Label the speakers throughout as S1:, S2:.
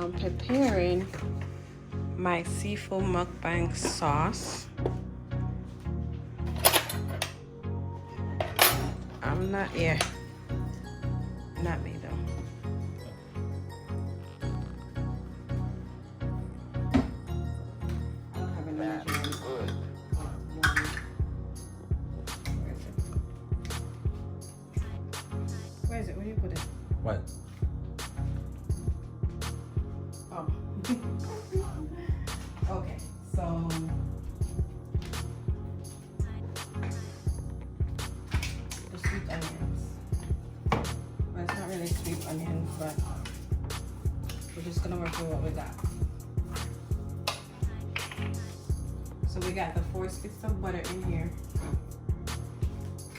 S1: I'm preparing my seafood mukbang sauce. I'm not, yeah, not me though. I don't have any measurements. Where is it? Where do you put it?
S2: What?
S1: Oh. Okay, so the sweet onions. Well, it's not really sweet onions, but we're just gonna work with what we got. So we got the 4 sticks of butter in here.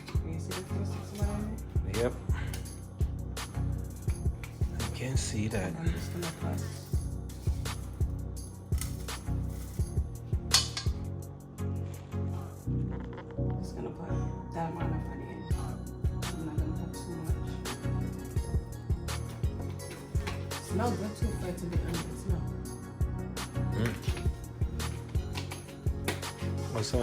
S1: Can you see the 4 sticks of butter in there?
S2: Yep. I can see that.
S1: I'm just gonna put that amount of honey in. I'm not gonna put too much. It smells good too for it to be onion smell.
S2: Also,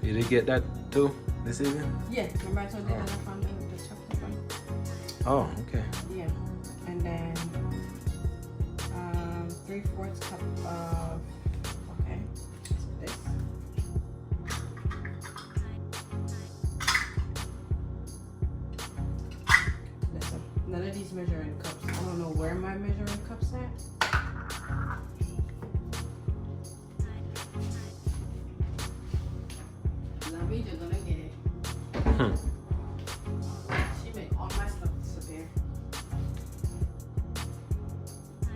S2: you did get that too this evening?
S1: Yeah, remember I told you that I found the chocolate one?
S2: Oh, okay.
S1: Yeah, and then 3/4 cup of, okay, so this. Listen, none of these measuring cups. I don't know where my measuring cups at. You're gonna get it. She made all my stuff disappear.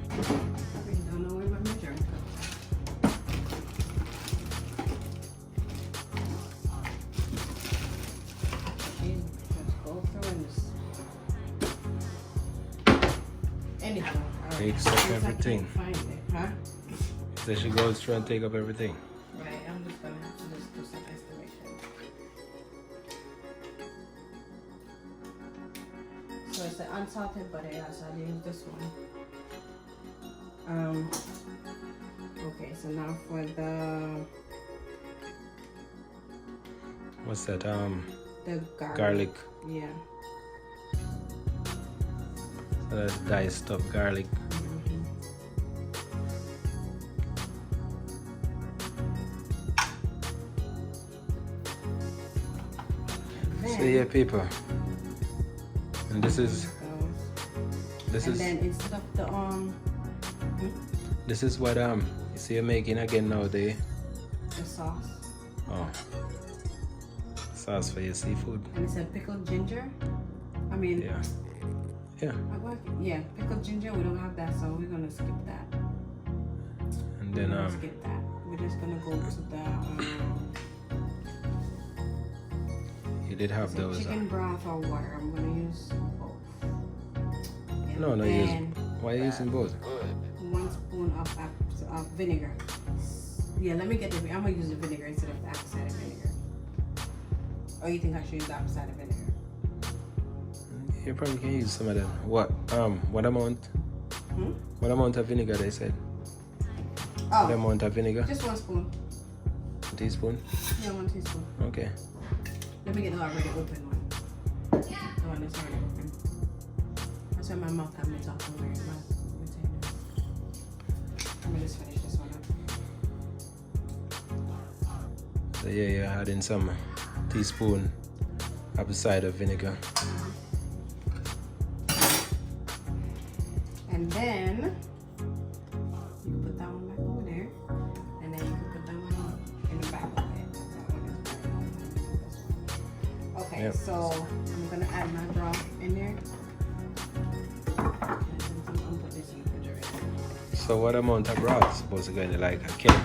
S1: I really don't know where my measuring cup is. Just go through and just anyhow.
S2: Takes up everything.
S1: I can't find it, huh?
S2: So she goes through and take up everything.
S1: Right, I'm just gonna have to just do some estimation. So it's the unsalted butter, yeah, so I'll use this one. Okay, so now for the
S2: What's that?
S1: the
S2: Garlic.
S1: Yeah.
S2: So that's diced up garlic. So yeah, people. And this is
S1: then instead of the
S2: this is what you see you're making again now, the
S1: sauce.
S2: Oh, sauce for your seafood.
S1: And it's a pickled ginger. I mean,
S2: yeah,
S1: yeah, pickled ginger. We don't have that, so we're gonna skip that.
S2: And then
S1: skip that. We're just gonna go to the
S2: you did have those.
S1: Chicken broth or water. I'm gonna use both.
S2: No, use. Why are you using both?
S1: 1 spoon of vinegar. Yeah, let me get the. I'm gonna use the vinegar instead of the apple cider vinegar. Or you think I should use the apple cider vinegar?
S2: You probably can use some of that. What amount? What amount of vinegar they said?
S1: Oh,
S2: what amount of vinegar?
S1: Just 1 spoon.
S2: 1 teaspoon?
S1: Yeah, 1 teaspoon.
S2: Okay.
S1: Let me get the already open one. The one that's already open. That's why my mouth got me talking weird. Let me just finish this one up.
S2: So yeah, you're adding some teaspoon apple cider vinegar.
S1: And then you put that one back over there. And then you can put that one in the back of it. Okay, so I'm gonna add my broth in there.
S2: So what amount of broth supposed to go in like a can?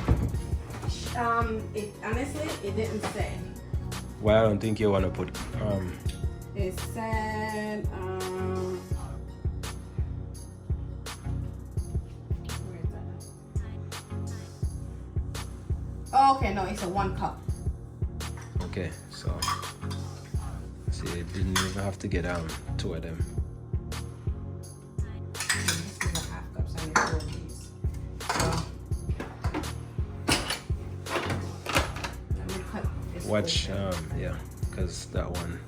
S1: It honestly it didn't say.
S2: Well, I don't think you wanna put
S1: It said where is that? Oh, okay, no, it's a 1 cup.
S2: Okay, so see, it didn't even have to get 2 of them.
S1: This is a 1/2 cup, so I need 4 of these.
S2: watch, yeah, because that one.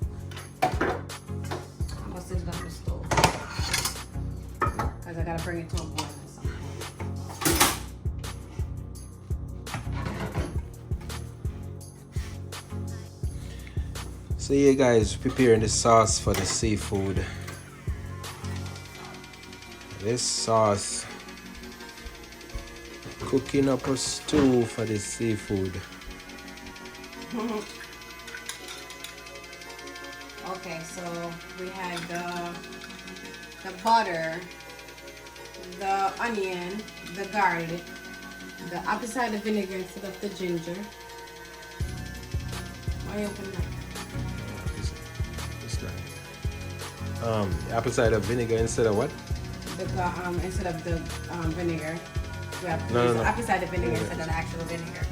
S1: I must have done the stove. Because I gotta bring it to a boil at some point.
S2: So yeah, guys, preparing the sauce for the seafood. This sauce, cooking up a stew for the seafood.
S1: Okay, so we had the butter, the onion, the garlic, the apple cider vinegar instead of the ginger. Why you open that?
S2: Apple cider vinegar instead of what?
S1: Instead of the vinegar. We have to
S2: No,
S1: use
S2: no.
S1: apple cider vinegar instead of the actual vinegar.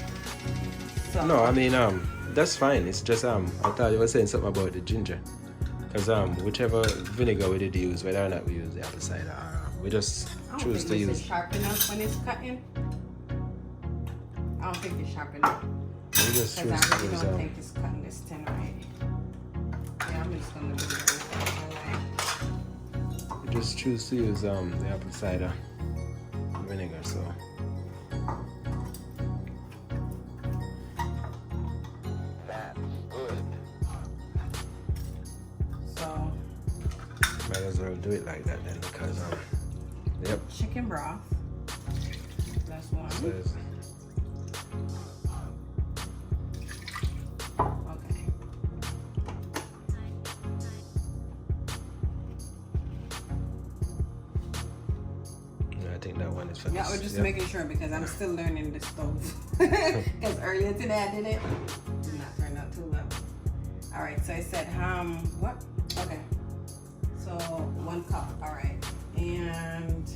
S1: So,
S2: No, I mean, that's fine. It's just, I thought you were saying something about the ginger. Because, whichever vinegar we did use, whether or not we use the apple cider, we just choose to use.
S1: Is it sharp enough when it's cutting? I don't think it's sharp enough.
S2: We just choose
S1: Because I
S2: to
S1: really
S2: use,
S1: don't think it's cutting this tin right. Yeah, I'm just gonna do it the whole way.
S2: we just choose to use, the apple cider vinegar, so.
S1: So,
S2: Might as well do it like that then, because, yep.
S1: chicken broth. That's one.
S2: So it's,
S1: Okay.
S2: yeah, I think that one is for
S1: Yeah,
S2: this.
S1: we're just
S2: Yep.
S1: making sure because I'm still learning the stove. Because earlier today I did it. Did not turn out too well. Alright, so I said what? Okay. So 1 cup, alright. And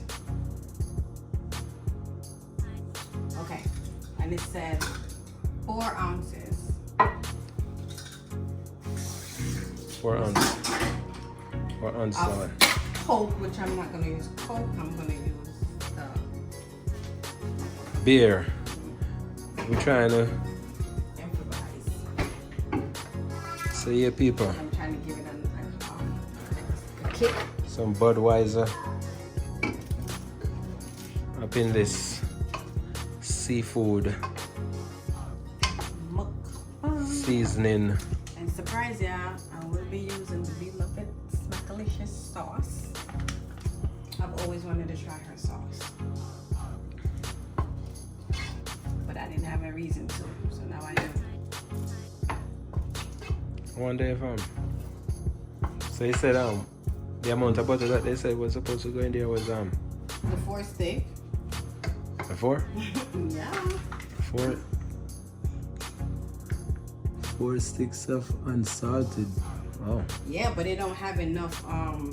S1: okay. And it said 4 ounces.
S2: 4 ounces. 4 ounces
S1: Of
S2: of
S1: Coke, which I'm not gonna use Coke, I'm gonna use
S2: beer. We're trying to
S1: improvise.
S2: see you people.
S1: I'm trying to give it a kick.
S2: Some Budweiser up in this seafood
S1: Mukbang.
S2: seasoning.
S1: And surprise ya, I will be using the beloved smackackalicious sauce. I've always wanted to try her sauce, but I didn't have a reason to, so now I do.
S2: One day so he said the amount of butter that they said was supposed to go in there was
S1: The 4 stick.
S2: a 4?
S1: Yeah.
S2: 4 sticks of unsalted. Oh.
S1: Yeah, but it don't have enough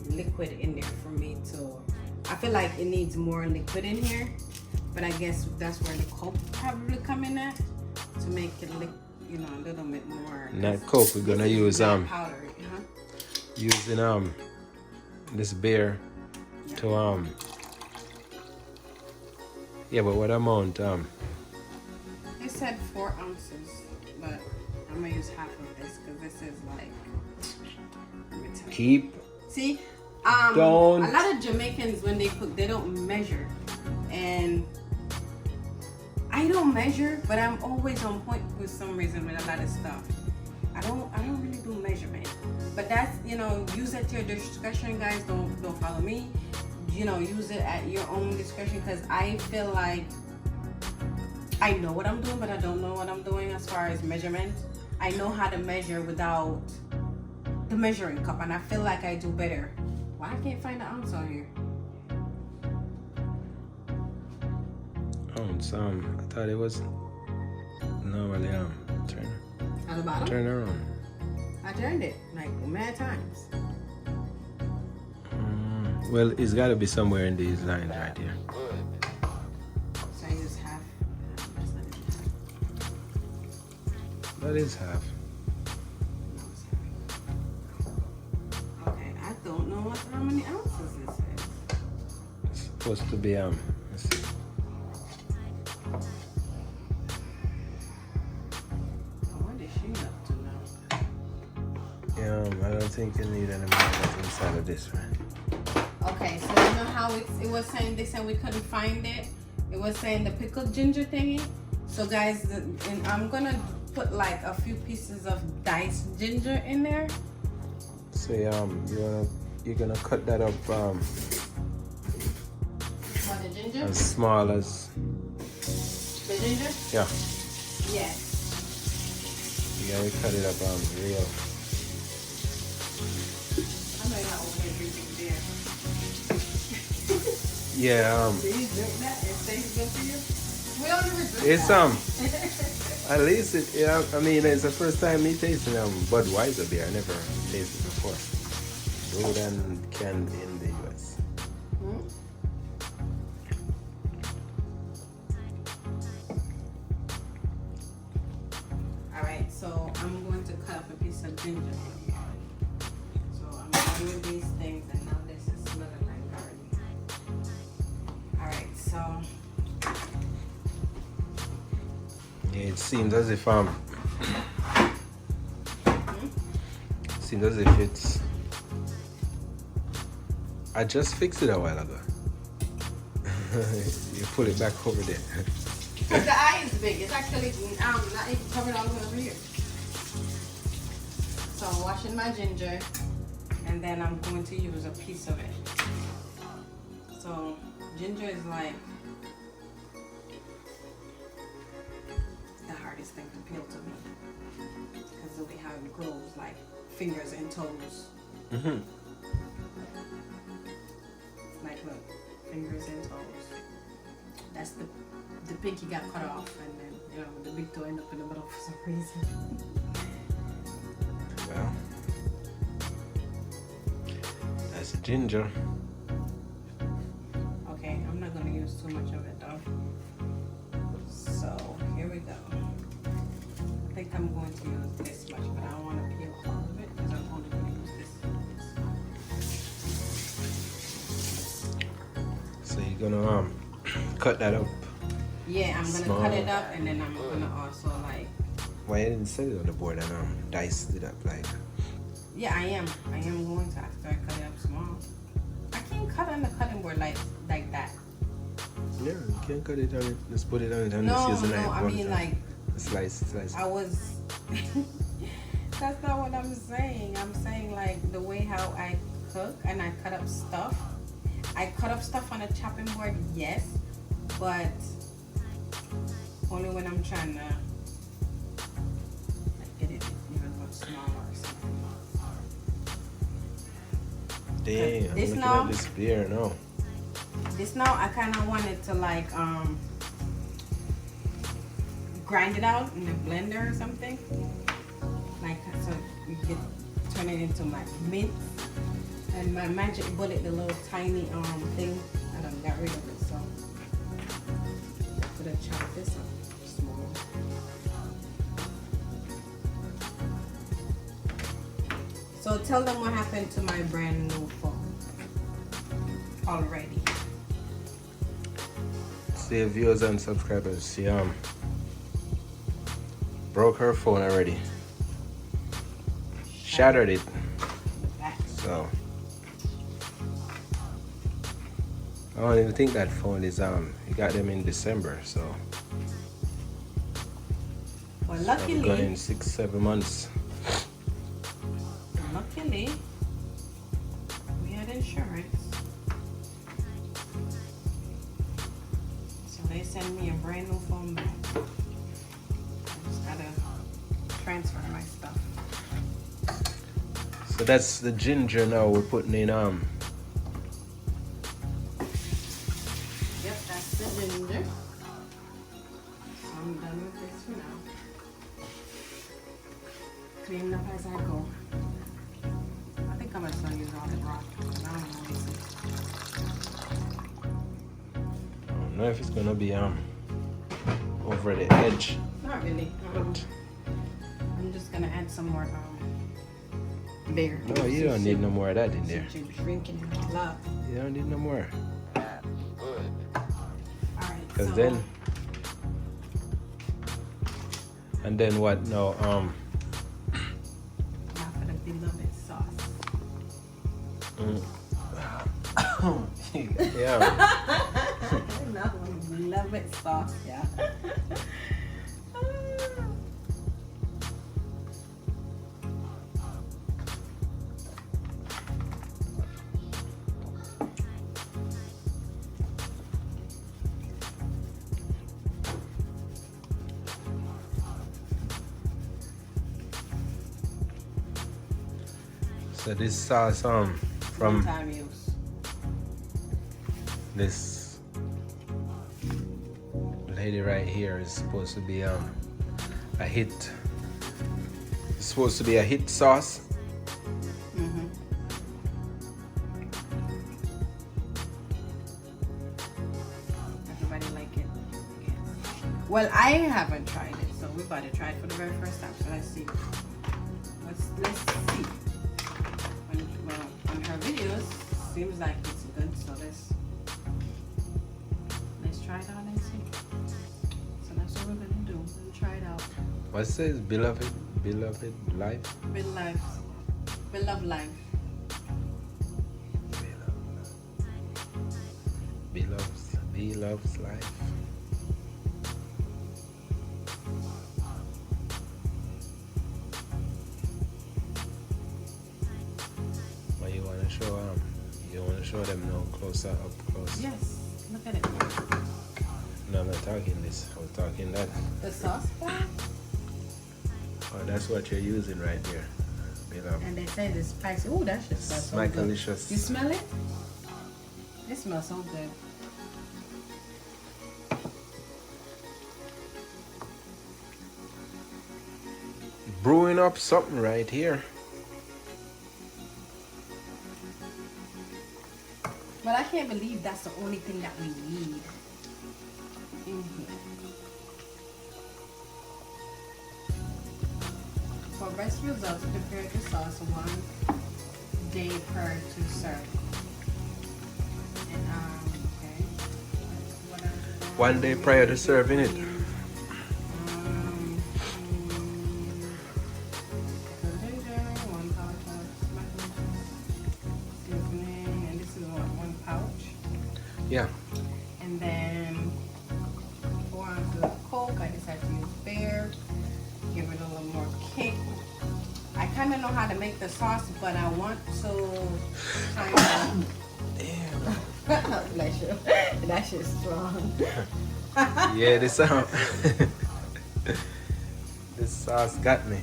S1: liquid in there for me to. I feel like it needs more liquid in here, but I guess that's where the Coke probably come in at to make it a little bit more.
S2: Not Coke, we're gonna use
S1: powder,
S2: using this beer to yeah, but what amount
S1: It said 4 ounces, but I'm gonna use half of this because this is like. Let me tell you.
S2: keep
S1: See,
S2: Don't.
S1: a lot of Jamaicans when they cook, they don't measure, and I don't measure, but I'm always on point for some reason with a lot of stuff. I don't really do measurement, but that's use it to your discretion, guys. Don't follow me. Use it at your own discretion because I feel like I know what I'm doing, but I don't know what I'm doing as far as measurement. I know how to measure without the measuring cup, and I feel like I do better. Why I can't find the ounce on here?
S2: ounce. I thought it was normally turn
S1: At the bottom?
S2: turn around.
S1: I turned it like mad times.
S2: Well, it's got to be somewhere in these lines right here.
S1: So I use half.
S2: That is half.
S1: Okay, I don't know how many ounces this is.
S2: It's supposed to be let's see.
S1: What did she know?
S2: I don't think you need any more inside of this one.
S1: Okay, so you know how it was saying this and we couldn't find it? It was saying the pickled ginger thingy. So guys, and I'm gonna put like a few pieces of diced ginger in there.
S2: So you're gonna cut that up
S1: What, the ginger?
S2: as small as
S1: The ginger?
S2: yeah.
S1: Yes.
S2: You gotta cut it up real.
S1: I know you're not over here drinking beer.
S2: Yeah,
S1: Do you drink that? It tastes good for you? We don't even drink
S2: it's
S1: that.
S2: at least I mean it's the first time me tasting Budweiser beer. I never tasted before. Brewed and canned in the US.
S1: Alright, so I'm going to cut up a piece of ginger. So I'm done with these things and now this is smelling like garlic. Alright, so
S2: Yeah, it seems as if seems as if it's I just fixed it a while ago. You pull it back over there.
S1: because the eye is big. It's actually not even covered all the way over here. So I'm washing my ginger and then I'm going to use a piece of it. So ginger is like the hardest thing to peel to me because of the way how it grows, like fingers and toes.
S2: Mm-hmm.
S1: Like look, fingers and toes. That's the pinky got cut off and then the big toe ended up in the middle for some reason.
S2: Well, that's ginger.
S1: Okay, I'm not gonna use too much of it though. So here we go. I think I'm going to use this much, but I don't want to peel all of it because I'm only going to use this much.
S2: So you're gonna cut that up.
S1: Yeah, I'm gonna
S2: Small.
S1: cut it up and then I'm gonna also like.
S2: Why you didn't set it on the board and dice it up like?
S1: Yeah, I am going to after I cut it up small. I can't cut on the cutting board like that.
S2: Yeah, you can't cut it on it. Just put it on it and
S1: No,
S2: just use the knife.
S1: I mean like.
S2: Slice.
S1: I was. That's not what I'm saying. I'm saying like the way how I cook and I cut up stuff. I cut up stuff on a chopping board, yes, but only when I'm trying to like, get it even much smaller or something.
S2: Damn, I'm
S1: This
S2: looking
S1: now-
S2: at this beer now.
S1: This now I kind of wanted to like grind it out in a blender or something, like so you could turn it into like mint. And my magic bullet, the little tiny thing, I done got rid of it, so I could have chopped this up small. So tell them what happened to my brand new phone already.
S2: See, viewers and subscribers, she broke her phone already. Shattered it. So I don't even think that phone is you got them in December, so
S1: Well,
S2: probably going in
S1: luckily,
S2: 6-7 months.
S1: we had insurance. So they send me a brand new phone back. I just gotta transfer my stuff.
S2: So that's the ginger now we're putting in
S1: Yep, that's the ginger. So I'm done with this for now. Clean up as I go. I think I'm gonna still use all the rock. I don't know what
S2: I don't know if it's gonna be over the edge,
S1: Not really.
S2: but
S1: I'm just gonna add some more beer.
S2: no, you don't need no more of that in there.
S1: Since you're drinking a lot.
S2: You don't need no more.
S1: Alright,
S2: Cause
S1: so
S2: then, and then what? No,
S1: now for the beloved.
S2: Yeah.
S1: No, beloved sauce, yeah.
S2: So this sauce from
S1: One-time use.
S2: this lady right here is supposed to be a hit. It's supposed to be a hit sauce.
S1: Mm-hmm. Everybody like it? Yes. Well, I haven't tried it, so we're about to try it for the very first time. So let's see. Let's see. On her videos, seems like it's good. So let's try it out and see. So that's what we're gonna do. We'll try it out.
S2: What says beloved life?
S1: Beloved life.
S2: Beloves life. What you wanna show you wanna show them now closer, up close?
S1: Yes. Look at it.
S2: No, I'm not talking this. I was talking that.
S1: The sauce bar.
S2: Oh, that's what you're using right here. Beloved.
S1: And they say it's spicy. Oh, that shit smells so good.
S2: Smackackalicious.
S1: You smell it? It smells so good.
S2: Brewing up something right here.
S1: But I can't believe that's the only thing that we need in here. For best results, prepare the sauce 1 day prior to serve. And okay. What else?
S2: 1 day prior to serving it. Yeah.
S1: And then 4 ounces of Coke. I decided to use Bear. Give it a little more kick. I kind of know how to make the sauce, but I want to kind of.
S2: Damn.
S1: Bless you. That shit's strong.
S2: Yeah, this this sauce got me.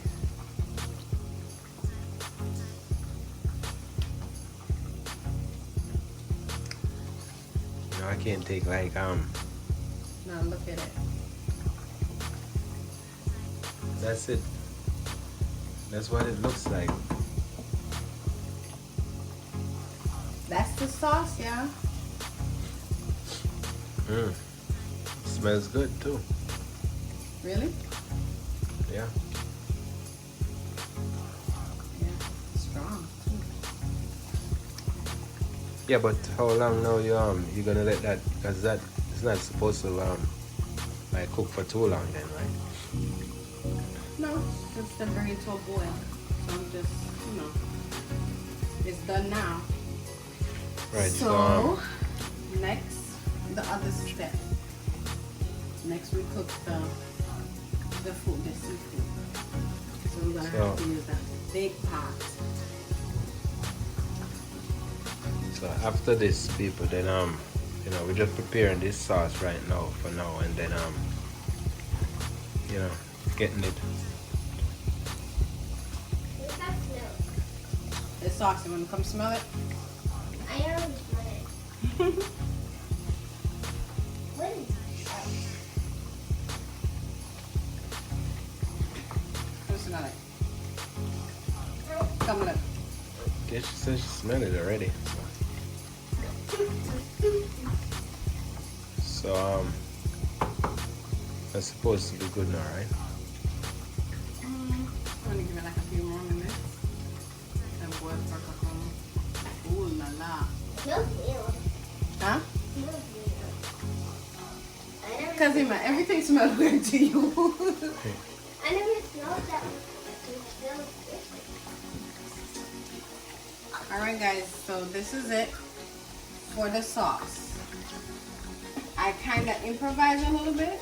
S2: I can't take like
S1: Now look at it.
S2: That's it. That's what it looks like.
S1: That's the sauce, yeah.
S2: Smells good too.
S1: Really?
S2: Yeah.
S1: Yeah. Strong too.
S2: Yeah, but how long now you're gonna let that, because that it's not supposed to like cook for too long then, right?
S1: No, it's still bringing to a boil. So I'm just, it's done now.
S2: Right.
S1: So next, the other step. Next we cook the food, the seafood. So we're gonna have to use that big pot.
S2: So after this, people, then we're just preparing this sauce right now for now, and then getting it.
S3: What's that smell?
S1: The sauce, you wanna come smell it?
S3: I already smell it. What is that?
S1: Come smell it. Come look.
S2: Okay, she said she smelled it already. So that's supposed to be good now, right?
S1: I'm gonna give it like a few more minutes. And boil for a couple. Ooh la la.
S3: It smells new.
S1: Huh?
S3: It smells new. I never
S1: Cause everything smells weird to you.
S3: I never smelled that. It smells different.
S1: Alright guys, so this is it for the sauce. I kind of improvise a little bit,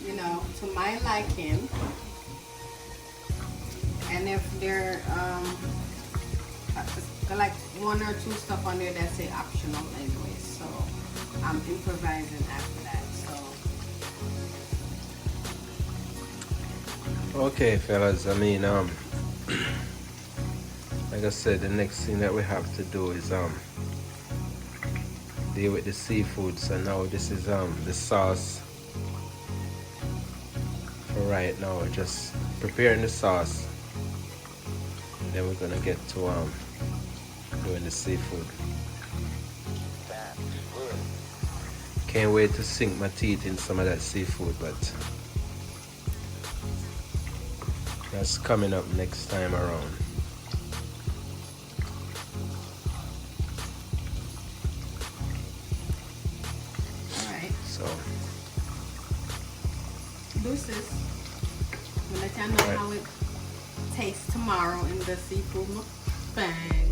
S1: you know, to my liking. And if there like one or two stuff on there that say optional anyway, so I'm improvising after that. So
S2: Okay, fellas. I mean, like I said, the next thing that we have to do is deal with the seafood. So now this is the sauce for right now. We're just preparing the sauce. Then we're gonna get to doing the seafood. Can't wait to sink my teeth in some of that seafood, but that's coming up next time around.
S1: alright.
S2: So
S1: Deuces. We'll let y'all know how it tastes tomorrow in the seafood mukbang.